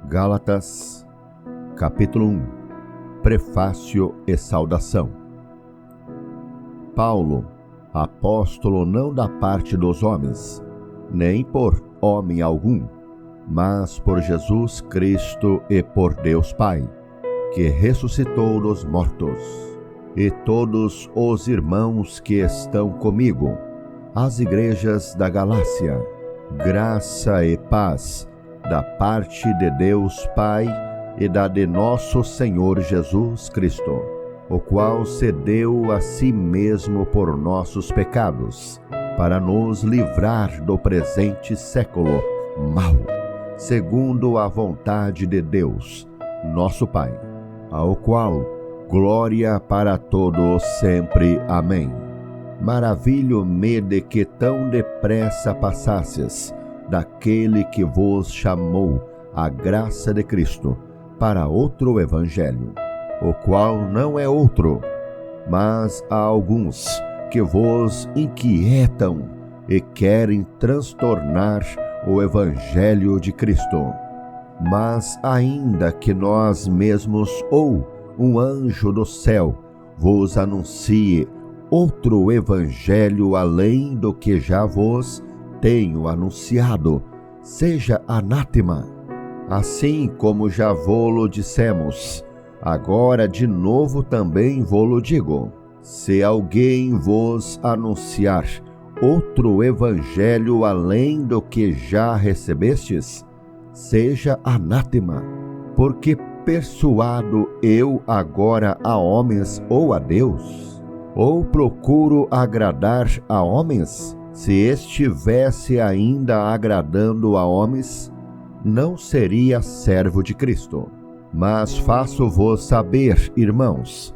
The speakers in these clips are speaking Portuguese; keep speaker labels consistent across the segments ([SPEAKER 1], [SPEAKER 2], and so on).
[SPEAKER 1] Gálatas, capítulo 1. Prefácio e saudação. Paulo, apóstolo não da parte dos homens, nem por homem algum, mas por Jesus Cristo e por Deus Pai, que ressuscitou dos mortos, e todos os irmãos que estão comigo, as igrejas da Galácia, graça e paz da parte de Deus Pai e da de nosso Senhor Jesus Cristo, o qual se deu a si mesmo por nossos pecados, para nos livrar do presente século mau, segundo a vontade de Deus, nosso Pai, ao qual glória para todos sempre. Amém. Maravilho-me de que tão depressa passasses daquele que vos chamou à graça de Cristo para outro evangelho, o qual não é outro, mas há alguns que vos inquietam e querem transtornar o evangelho de Cristo. Mas ainda que nós mesmos ou um anjo do céu vos anuncie outro evangelho além do que já vos tenho anunciado, seja anátema. Assim como já vô-lo dissemos, agora de novo também vô-lo digo: se alguém vos anunciar outro evangelho além do que já recebestes, seja anátema. Porque persuado eu agora a homens ou a Deus? Ou procuro agradar a homens? Se estivesse ainda agradando a homens, não seria servo de Cristo. Mas faço-vos saber, irmãos,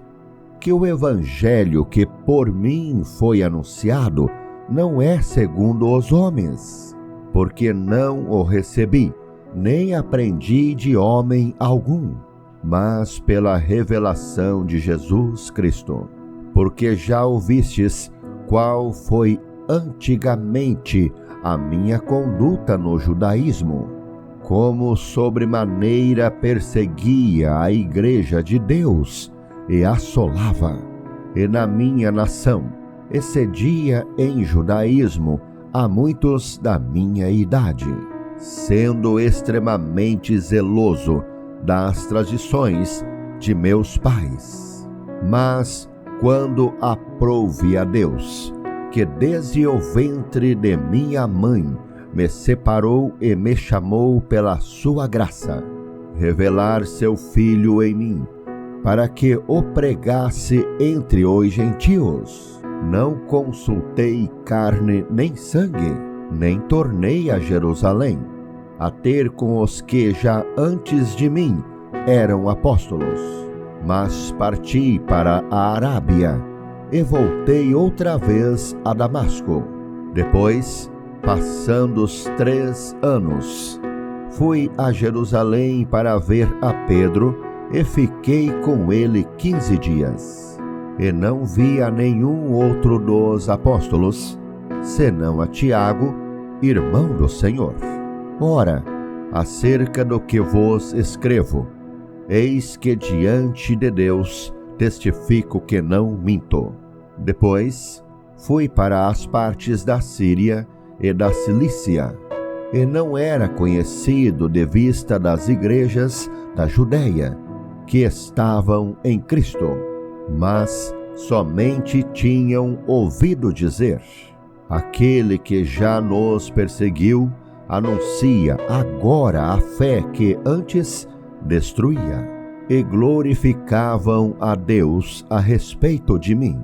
[SPEAKER 1] que o evangelho que por mim foi anunciado não é segundo os homens, porque não o recebi, nem aprendi de homem algum, mas pela revelação de Jesus Cristo. Porque já ouvistes qual foi antigamente a minha conduta no judaísmo, como sobremaneira perseguia a igreja de Deus e assolava, e na minha nação excedia em judaísmo a muitos da minha idade, sendo extremamente zeloso das tradições de meus pais. Mas quando aprouve a Deus, que desde o ventre de minha mãe me separou e me chamou pela sua graça, revelar seu Filho em mim, para que o pregasse entre os gentios. Não consultei carne nem sangue, nem tornei a Jerusalém, a ter com os que já antes de mim eram apóstolos, mas parti para a Arábia, e voltei outra vez a Damasco. Depois, passando os 3 anos, fui a Jerusalém para ver a Pedro e fiquei com ele 15 dias. E não vi a nenhum outro dos apóstolos, senão a Tiago, irmão do Senhor. Ora, acerca do que vos escrevo, eis que diante de Deus testifico que não minto. Depois, fui para as partes da Síria e da Cilícia, e não era conhecido de vista das igrejas da Judéia, que estavam em Cristo, mas somente tinham ouvido dizer: aquele que já nos perseguiu anuncia agora a fé que antes destruía, e glorificavam a Deus a respeito de mim.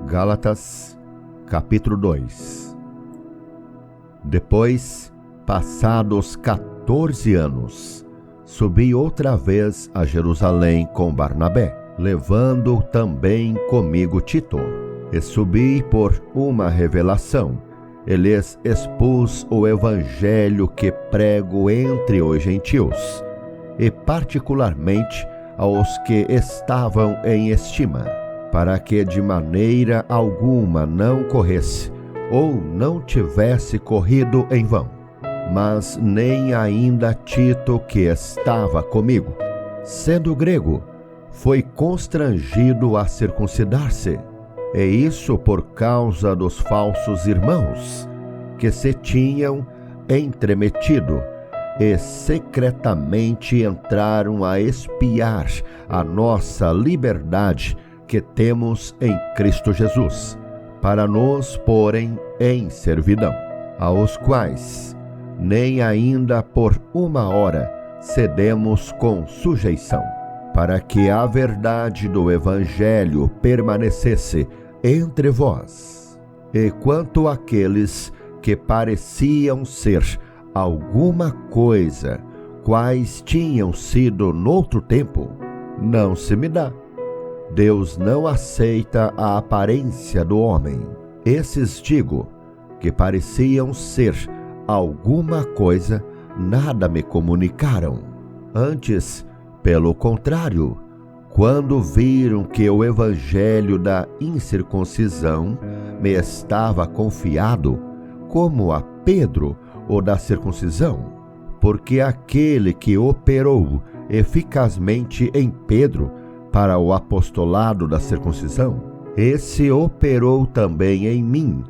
[SPEAKER 1] Gálatas, capítulo 2. Depois, passados 14 anos, subi outra vez a Jerusalém com Barnabé, levando também comigo Tito, e subi por uma revelação, e lhes expus o evangelho que prego entre os gentios, e particularmente aos que estavam em estima, para que de maneira alguma não corresse, ou não tivesse corrido em vão. Mas nem ainda Tito, que estava comigo, sendo grego, foi constrangido a circuncidar-se, e isso por causa dos falsos irmãos, que se tinham entremetido e secretamente entraram a espiar a nossa liberdade que temos em Cristo Jesus, para nos porem em servidão, aos quais nem ainda por uma hora cedemos com sujeição, para que a verdade do Evangelho permanecesse entre vós. E quanto àqueles que pareciam ser alguma coisa, quais tinham sido noutro tempo, não se me dá. Deus não aceita a aparência do homem. Esses digo, que pareciam ser alguma coisa, nada me comunicaram. Antes, pelo contrário, quando viram que o evangelho da incircuncisão me estava confiado, como a Pedro o da circuncisão, porque aquele que operou eficazmente em Pedro para o apostolado da circuncisão, esse operou também em mim,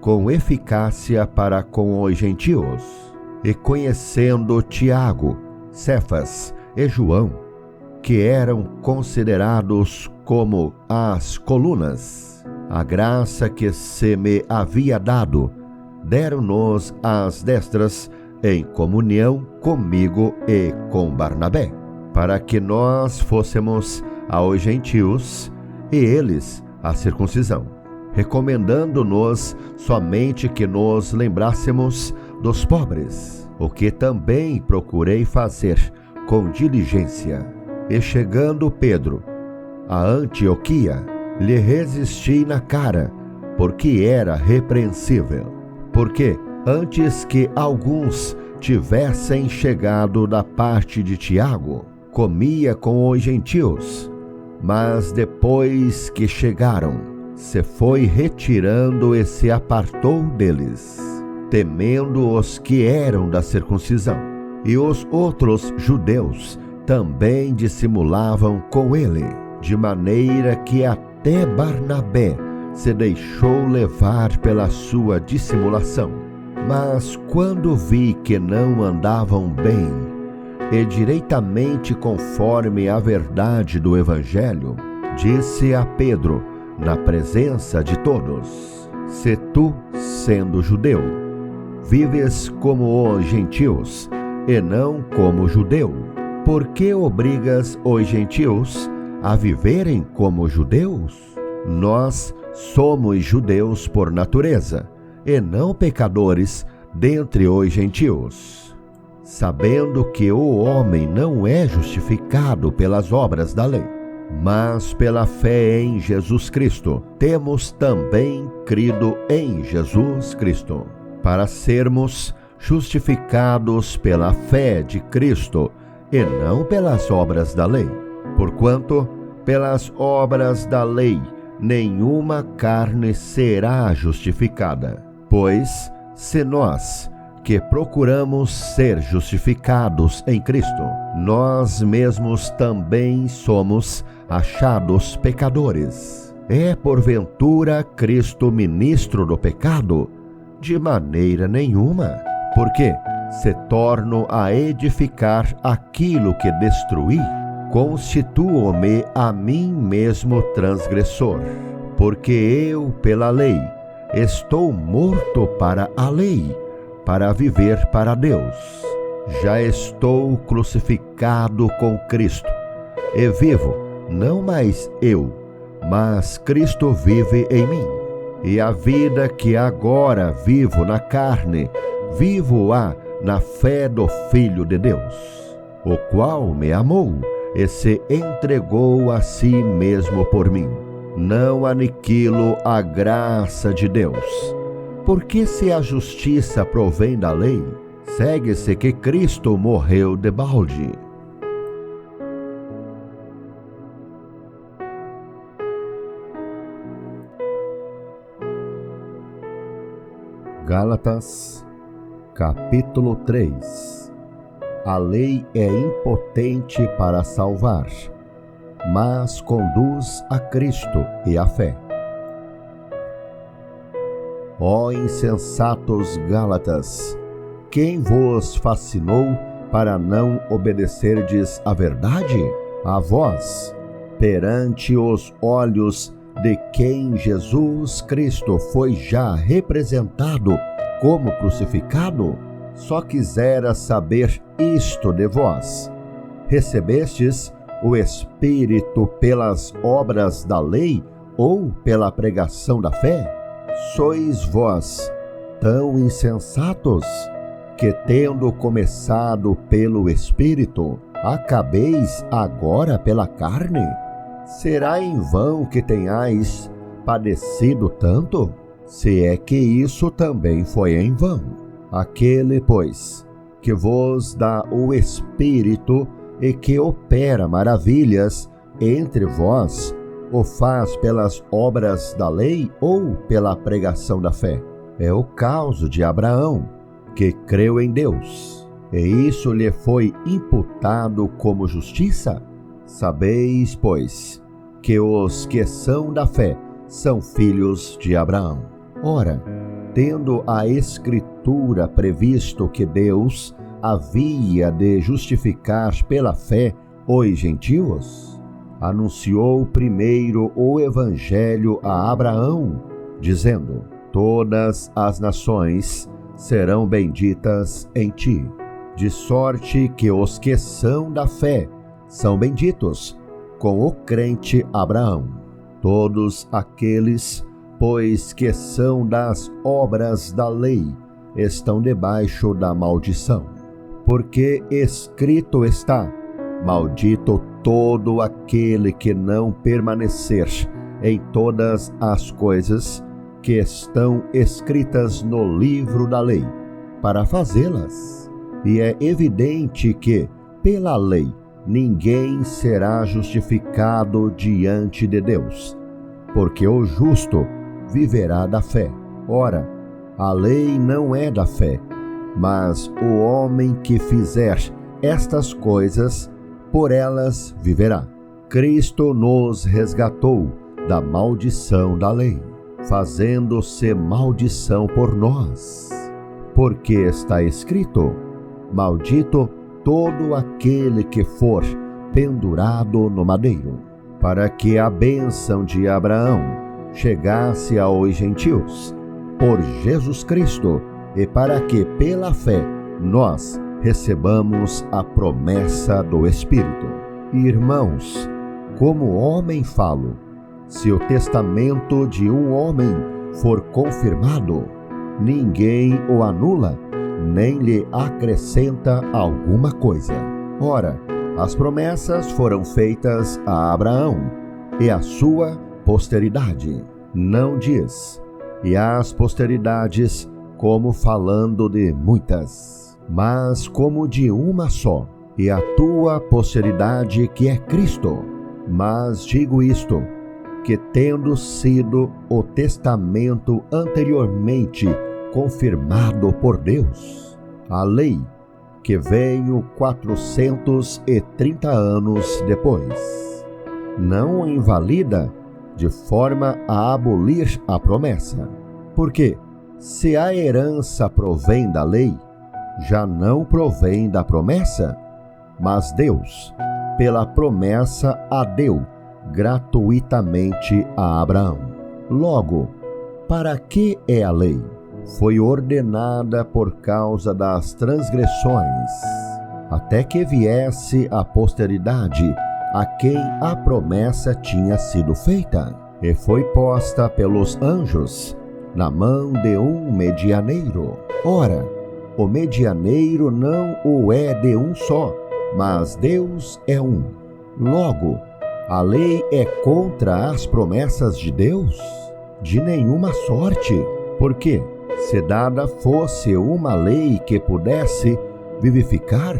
[SPEAKER 1] com eficácia para com os gentios. E conhecendo Tiago, Cefas e João, que eram considerados como as colunas, a graça que se me havia dado, deram-nos as destras em comunhão comigo e com Barnabé, para que nós fôssemos aos gentios e eles a circuncisão, recomendando-nos somente que nos lembrássemos dos pobres, o que também procurei fazer com diligência. E chegando Pedro a Antioquia, lhe resisti na cara, porque era repreensível. Porque antes que alguns tivessem chegado da parte de Tiago, comia com os gentios, mas depois que chegaram, se foi retirando e se apartou deles, temendo os que eram da circuncisão. E os outros judeus também dissimulavam com ele, de maneira que até Barnabé se deixou levar pela sua dissimulação. Mas quando vi que não andavam bem, e direitamente conforme a verdade do Evangelho, disse a Pedro, na presença de todos: se tu, sendo judeu, vives como os gentios, e não como judeu, por que obrigas os gentios a viverem como judeus? Nós somos judeus por natureza, e não pecadores dentre os gentios, sabendo que o homem não é justificado pelas obras da lei, mas pela fé em Jesus Cristo. Temos também crido em Jesus Cristo, para sermos justificados pela fé de Cristo, e não pelas obras da lei. Porquanto, pelas obras da lei, nenhuma carne será justificada. Pois, se nós, que procuramos ser justificados em Cristo, nós mesmos também somos achados pecadores, é porventura Cristo ministro do pecado? De maneira nenhuma, porque se torno a edificar aquilo que destruí, constituo-me a mim mesmo transgressor, porque eu, pela lei, estou morto para a lei, para viver para Deus. Já estou crucificado com Cristo, e vivo, não mais eu, mas Cristo vive em mim. E a vida que agora vivo na carne, vivo-a na fé do Filho de Deus, o qual me amou e se entregou a si mesmo por mim. Não aniquilo a graça de Deus, porque se a justiça provém da lei, segue-se que Cristo morreu debalde. Gálatas, capítulo 3. A lei é impotente para salvar, mas conduz a Cristo e à fé. Ó insensatos Gálatas, quem vos fascinou para não obedecerdes à verdade? A vós, perante os olhos de quem Jesus Cristo foi já representado como crucificado, só quisera saber isto de vós: recebestes o Espírito pelas obras da lei ou pela pregação da fé? Sois vós tão insensatos que, tendo começado pelo Espírito, acabeis agora pela carne? Será em vão que tenhais padecido tanto? Se é que isso também foi em vão. Aquele, pois, que vos dá o Espírito e que opera maravilhas entre vós, o faz pelas obras da lei ou pela pregação da fé? É o caso de Abraão, que creu em Deus, e isso lhe foi imputado como justiça. Sabeis, pois, que os que são da fé são filhos de Abraão. Ora, tendo a Escritura previsto que Deus havia de justificar pela fé os gentios, anunciou primeiro o Evangelho a Abraão, dizendo: todas as nações serão benditas em ti, de sorte que os que são da fé são benditos com o crente Abraão. Todos aqueles, pois, que são das obras da lei, estão debaixo da maldição. Porque escrito está: maldito todo aquele que não permanecer em todas as coisas que estão escritas no livro da lei, para fazê-las. E é evidente que, pela lei, ninguém será justificado diante de Deus, porque o justo viverá da fé. Ora, a lei não é da fé, mas o homem que fizer estas coisas, por elas viverá. Cristo nos resgatou da maldição da lei, fazendo-se maldição por nós. Porque está escrito: maldito todo aquele que for pendurado no madeiro, para que a bênção de Abraão chegasse aos gentios, por Jesus Cristo, e para que, pela fé, nós recebamos a promessa do Espírito. Irmãos, como homem falo: se o testamento de um homem for confirmado, ninguém o anula, nem lhe acrescenta alguma coisa. Ora, as promessas foram feitas a Abraão e à sua posteridade. Não diz: e às posteridades, como falando de muitas, mas como de uma só, e a tua posteridade, que é Cristo. Mas digo isto, que tendo sido o testamento anteriormente confirmado por Deus, a lei, que veio 430 anos depois, não invalida de forma a abolir a promessa. Porque, se a herança provém da lei, já não provém da promessa, mas Deus, pela promessa, a deu gratuitamente a Abraão. Logo, para que é a lei? Foi ordenada por causa das transgressões, até que viesse a posteridade a quem a promessa tinha sido feita, e foi posta pelos anjos na mão de um medianeiro. Ora, o medianeiro não o é de um só, mas Deus é um. Logo, a lei é contra as promessas de Deus? De nenhuma sorte, porque, se dada fosse uma lei que pudesse vivificar,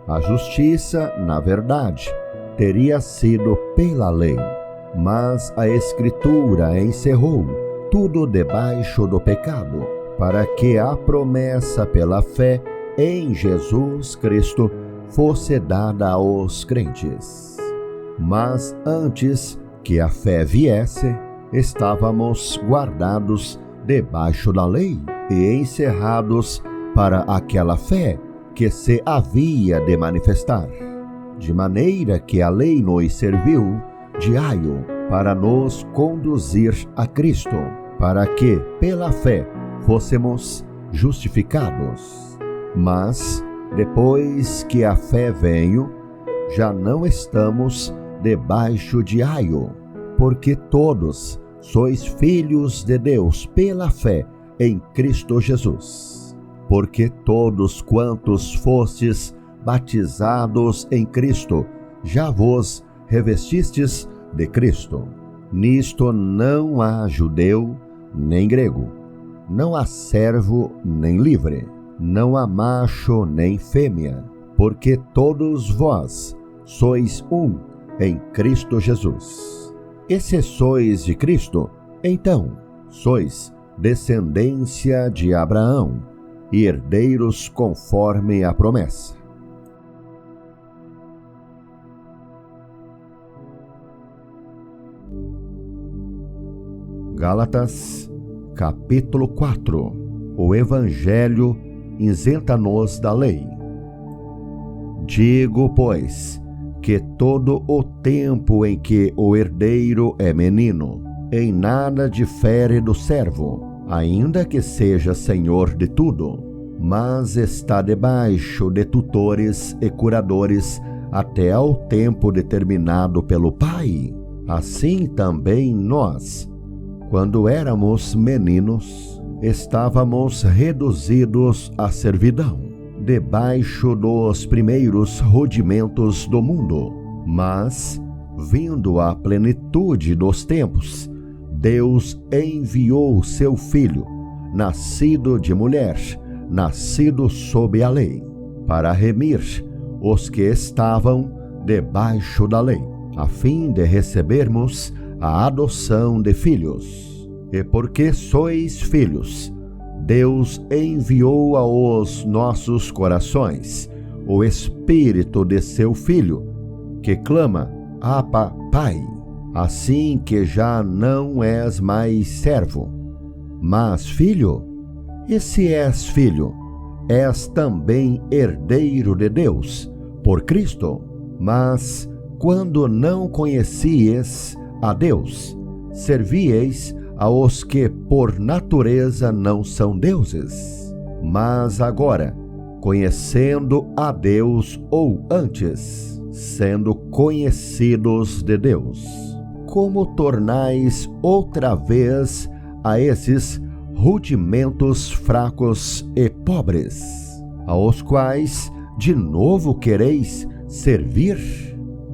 [SPEAKER 1] a justiça, na verdade, teria sido pela lei. Mas a Escritura encerrou tudo debaixo do pecado, para que a promessa pela fé em Jesus Cristo fosse dada aos crentes. Mas antes que a fé viesse, estávamos guardados debaixo da lei e encerrados para aquela fé que se havia de manifestar, de maneira que a lei nos serviu de aio para nos conduzir a Cristo, para que, pela fé, fôssemos justificados. Mas, depois que a fé veio, já não estamos debaixo de aio, porque todos sois filhos de Deus pela fé em Cristo Jesus. Porque todos quantos fostes batizados em Cristo, já vos revestistes de Cristo. Nisto não há judeu nem grego, não há servo nem livre, não há macho nem fêmea, porque todos vós sois um em Cristo Jesus. E se sois de Cristo, então sois descendência de Abraão e herdeiros conforme a promessa. Gálatas, capítulo 4. O Evangelho isenta-nos da lei. Digo, pois, que todo o tempo em que o herdeiro é menino, em nada difere do servo, ainda que seja senhor de tudo, mas está debaixo de tutores e curadores até ao tempo determinado pelo Pai. Assim também nós, quando éramos meninos, estávamos reduzidos à servidão, debaixo dos primeiros rudimentos do mundo. Mas, vindo a plenitude dos tempos, Deus enviou seu Filho, nascido de mulher, nascido sob a lei, para remir os que estavam debaixo da lei, a fim de recebermos a adoção de filhos. E porque sois filhos, Deus enviou aos nossos corações o Espírito de seu Filho, que clama, Abba, Pai. Assim que já não és mais servo, mas filho. E se és filho, és também herdeiro de Deus, por Cristo. Mas, quando não conhecias a Deus, servíeis aos que por natureza não são deuses. Mas agora, conhecendo a Deus, ou antes, sendo conhecidos de Deus, como tornais outra vez a esses rudimentos fracos e pobres, aos quais de novo quereis servir?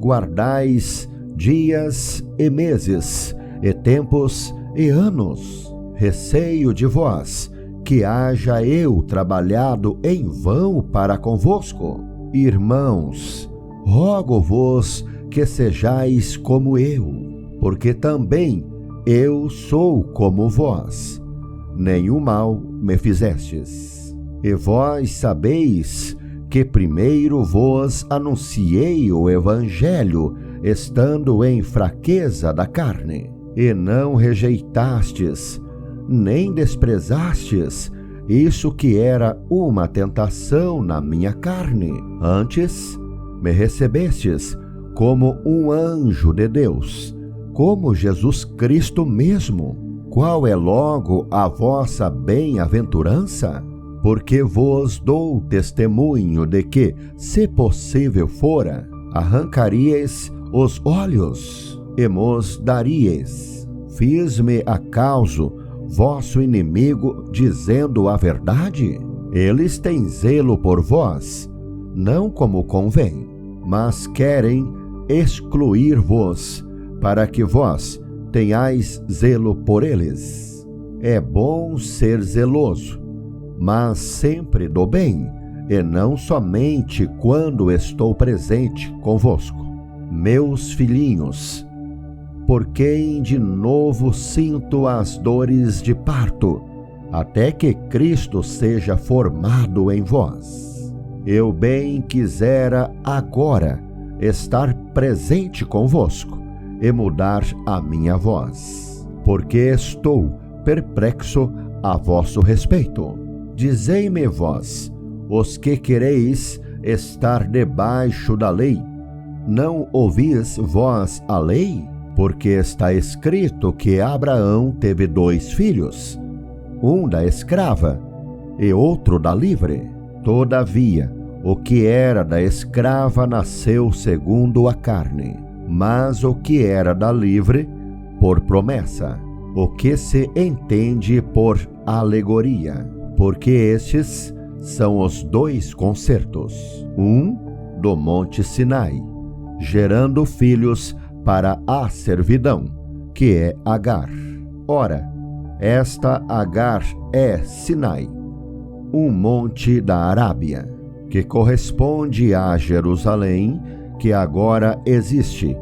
[SPEAKER 1] Guardais dias e meses, e tempos e anos. Receio de vós que haja eu trabalhado em vão para convosco. Irmãos, rogo-vos que sejais como eu, porque também eu sou como vós. Nenhum mal me fizestes. E vós sabeis que primeiro vos anunciei o Evangelho, estando em fraqueza da carne, e não rejeitastes, nem desprezastes isso que era uma tentação na minha carne. Antes, me recebestes como um anjo de Deus, como Jesus Cristo mesmo. Qual é logo a vossa bem-aventurança? Porque vos dou testemunho de que, se possível fora, arrancaríeis os olhos e mos daríeis. Fiz-me acaso vosso inimigo dizendo a verdade? Eles têm zelo por vós, não como convém, mas querem excluir-vos, para que vós tenhais zelo por eles. É bom ser zeloso, mas sempre do bem, e não somente quando estou presente convosco. Meus filhinhos, por quem de novo sinto as dores de parto, até que Cristo seja formado em vós. Eu bem quisera agora estar presente convosco e mudar a minha voz, porque estou perplexo a vosso respeito. Dizei-me vós, os que quereis estar debaixo da lei, não ouvis vós a lei? Porque está escrito que Abraão teve 2 filhos, um da escrava e outro da livre. Todavia, o que era da escrava nasceu segundo a carne, mas o que era da livre, por promessa, o que se entende por alegoria, porque estes são os 2 concertos, um do monte Sinai, gerando filhos para a servidão, que é Agar. Ora, esta Agar é Sinai, um monte da Arábia, que corresponde a Jerusalém, que agora existe,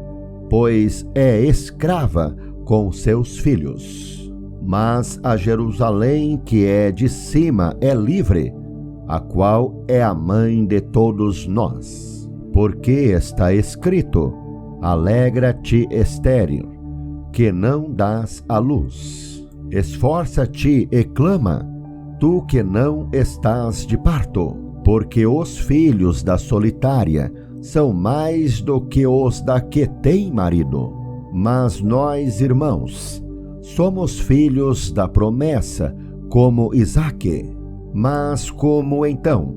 [SPEAKER 1] pois é escrava com seus filhos. Mas a Jerusalém que é de cima é livre, a qual é a mãe de todos nós. Porque está escrito: alegra-te, estéril, que não dás à luz. Esforça-te e clama, tu que não estás de parto, porque os filhos da solitária são mais do que os da que tem marido. Mas nós, irmãos, somos filhos da promessa, como Isaque. Mas como então?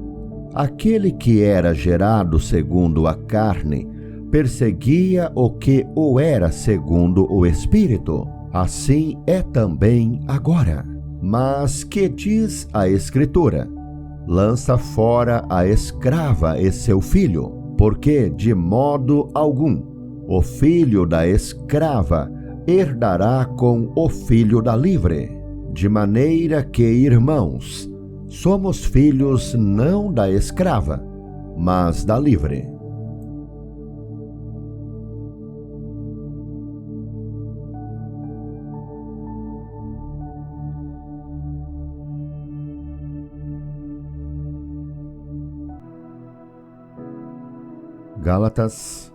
[SPEAKER 1] Aquele que era gerado segundo a carne perseguia o que o era segundo o Espírito. Assim é também agora. Mas que diz a Escritura? Lança fora a escrava e seu filho, porque de modo algum o filho da escrava herdará com o filho da livre. De maneira que, irmãos, somos filhos não da escrava, mas da livre. Gálatas,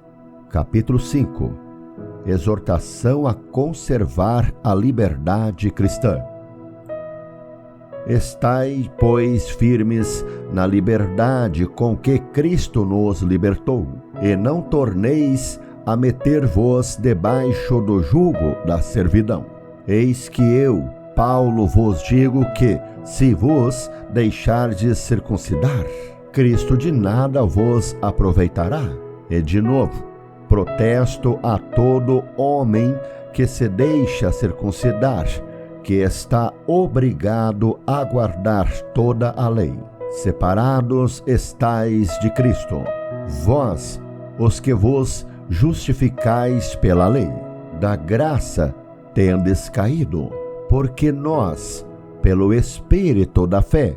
[SPEAKER 1] capítulo 5. Exortação a conservar a liberdade cristã. Estai, pois, firmes na liberdade com que Cristo nos libertou, e não torneis a meter-vos debaixo do jugo da servidão. Eis que eu, Paulo, vos digo que, se vos deixardes circuncidar, Cristo de nada vos aproveitará. E de novo, protesto a todo homem que se deixa circuncidar, que está obrigado a guardar toda a lei. Separados estais de Cristo, vós, os que vos justificais pela lei, da graça tendes caído, porque nós, pelo Espírito da fé,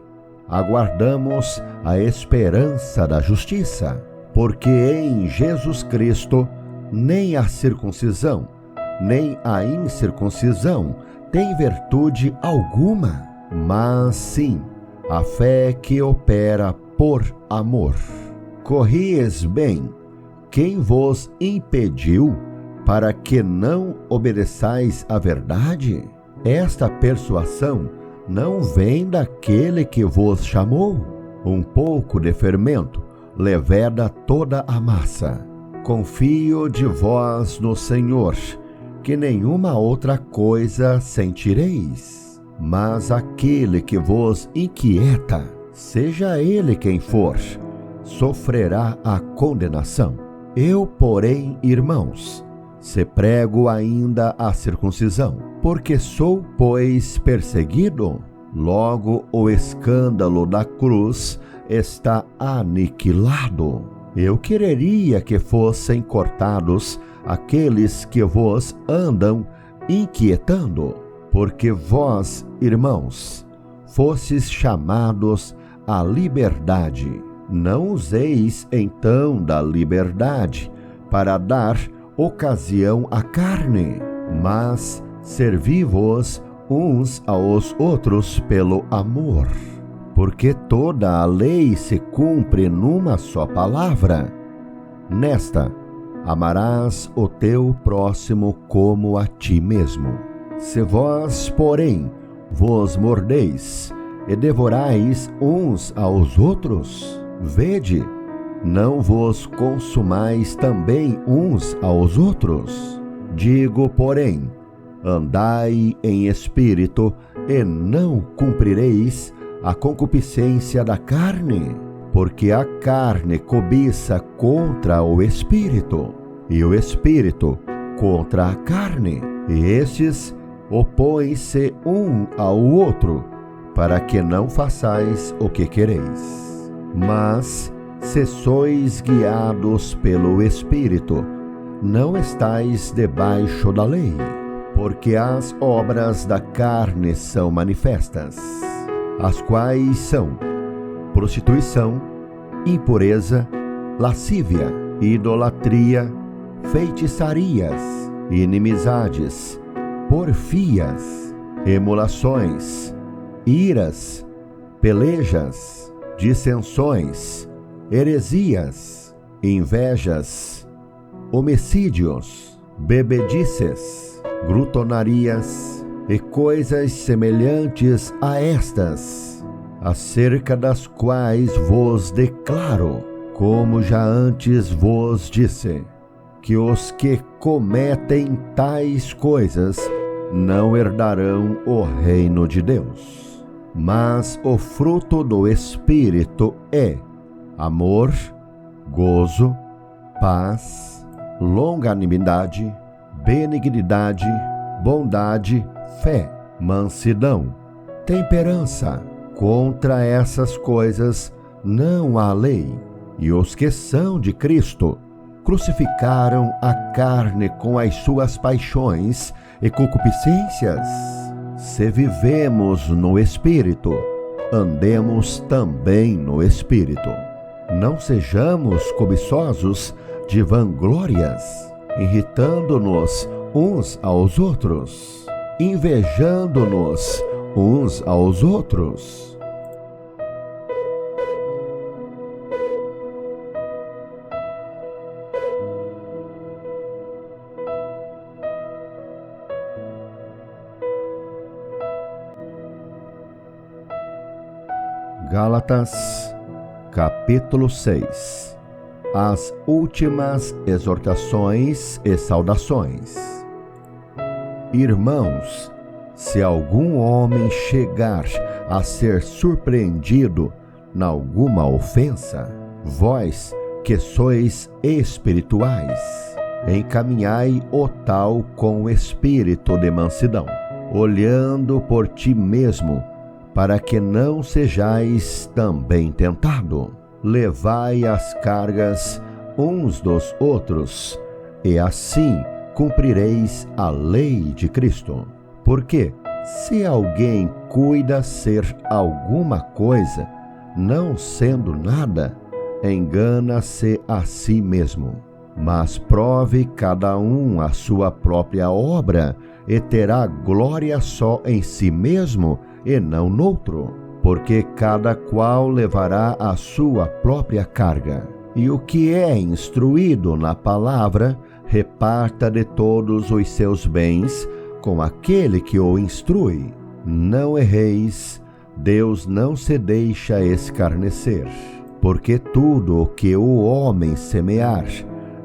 [SPEAKER 1] aguardamos a esperança da justiça. Porque em Jesus Cristo nem a circuncisão, nem a incircuncisão tem virtude alguma, mas sim a fé que opera por amor. Corrieis bem, quem vos impediu para que não obedeçais à verdade? Esta persuasão não vem daquele que vos chamou? Um pouco de fermento leveda toda a massa. Confio de vós no Senhor, que nenhuma outra coisa sentireis. Mas aquele que vos inquieta, seja ele quem for, sofrerá a condenação. Eu, porém, irmãos, se prego ainda a circuncisão, porque sou, pois, perseguido, logo o escândalo da cruz está aniquilado. Eu quereria que fossem cortados aqueles que vos andam inquietando, porque vós, irmãos, fostes chamados à liberdade. Não useis então da liberdade para dar ocasião à carne, mas servi-vos uns aos outros pelo amor, porque toda a lei se cumpre numa só palavra. Nesta, amarás o teu próximo como a ti mesmo. Se vós, porém, vos mordeis e devorais uns aos outros, vede, não vos consumais também uns aos outros? Digo, porém, andai em espírito e não cumprireis a concupiscência da carne, porque a carne cobiça contra o espírito, e o espírito contra a carne, e estes opõem-se um ao outro, para que não façais o que quereis. Mas, se sois guiados pelo Espírito, não estais debaixo da lei, porque as obras da carne são manifestas, as quais são prostituição, impureza, lascívia, idolatria, feitiçarias, inimizades, porfias, emulações, iras, pelejas, dissensões, heresias, invejas, homicídios, bebedices, glutonarias e coisas semelhantes a estas, acerca das quais vos declaro, como já antes vos disse, que os que cometem tais coisas não herdarão o reino de Deus. Mas o fruto do Espírito é amor, gozo, paz, longanimidade, benignidade, bondade, fé, mansidão, temperança. Contra essas coisas não há lei. E os que são de Cristo crucificaram a carne com as suas paixões e concupiscências. Se vivemos no Espírito, andemos também no Espírito. Não sejamos cobiçosos de vanglórias, irritando-nos uns aos outros, invejando-nos uns aos outros. Gálatas, capítulo 6. As últimas exortações e saudações. Irmãos, se algum homem chegar a ser surpreendido na alguma ofensa, vós que sois espirituais, encaminhai o tal com o espírito de mansidão, olhando por ti mesmo, para que não sejais também tentado. Levai as cargas uns dos outros, e assim cumprireis a lei de Cristo. Porque, se alguém cuida ser alguma coisa, não sendo nada, engana-se a si mesmo. Mas prove cada um a sua própria obra, e terá glória só em si mesmo, e não noutro, porque cada qual levará a sua própria carga. E o que é instruído na palavra, reparta de todos os seus bens com aquele que o instrui. Não erreis, Deus não se deixa escarnecer, porque tudo o que o homem semear,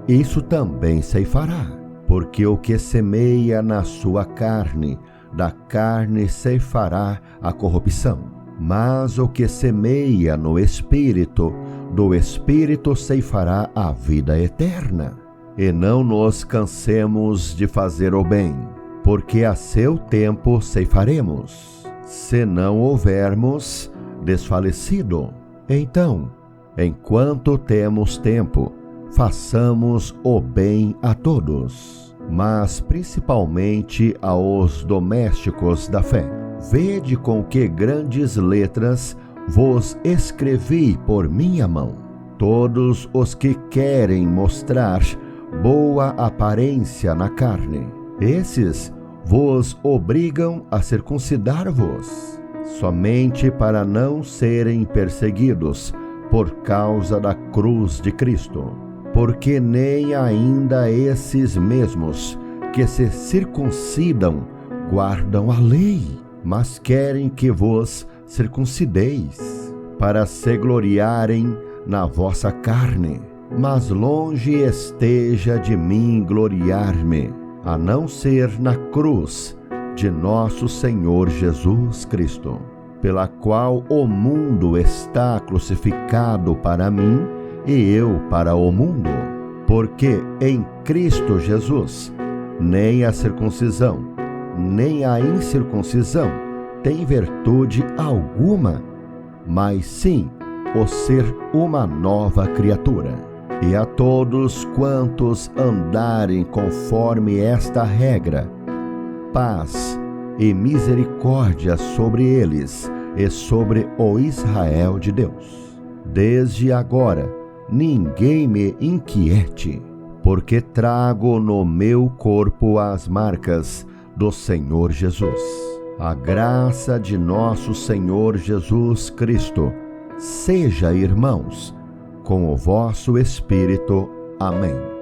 [SPEAKER 1] isso também ceifará. Porque o que semeia na sua carne, da carne ceifará a corrupção. Mas o que semeia no Espírito, do Espírito ceifará a vida eterna. E não nos cansemos de fazer o bem, porque a seu tempo ceifaremos, se não houvermos desfalecido. Então, enquanto temos tempo, façamos o bem a todos, mas principalmente aos domésticos da fé. Vede com que grandes letras vos escrevi por minha mão. Todos os que querem mostrar boa aparência na carne, esses vos obrigam a circuncidar-vos, somente para não serem perseguidos por causa da cruz de Cristo. Porque nem ainda esses mesmos que se circuncidam guardam a lei, mas querem que vos circuncideis, para se gloriarem na vossa carne. Mas longe esteja de mim gloriar-me, a não ser na cruz de nosso Senhor Jesus Cristo, pela qual o mundo está crucificado para mim e eu para o mundo. Porque em Cristo Jesus, nem a circuncisão, nem a incircuncisão tem virtude alguma, mas sim o ser uma nova criatura. E a todos quantos andarem conforme esta regra, paz e misericórdia sobre eles e sobre o Israel de Deus. Desde agora, ninguém me inquiete, porque trago no meu corpo as marcas do Senhor Jesus. A graça de nosso Senhor Jesus Cristo seja, irmãos, com o vosso espírito. Amém.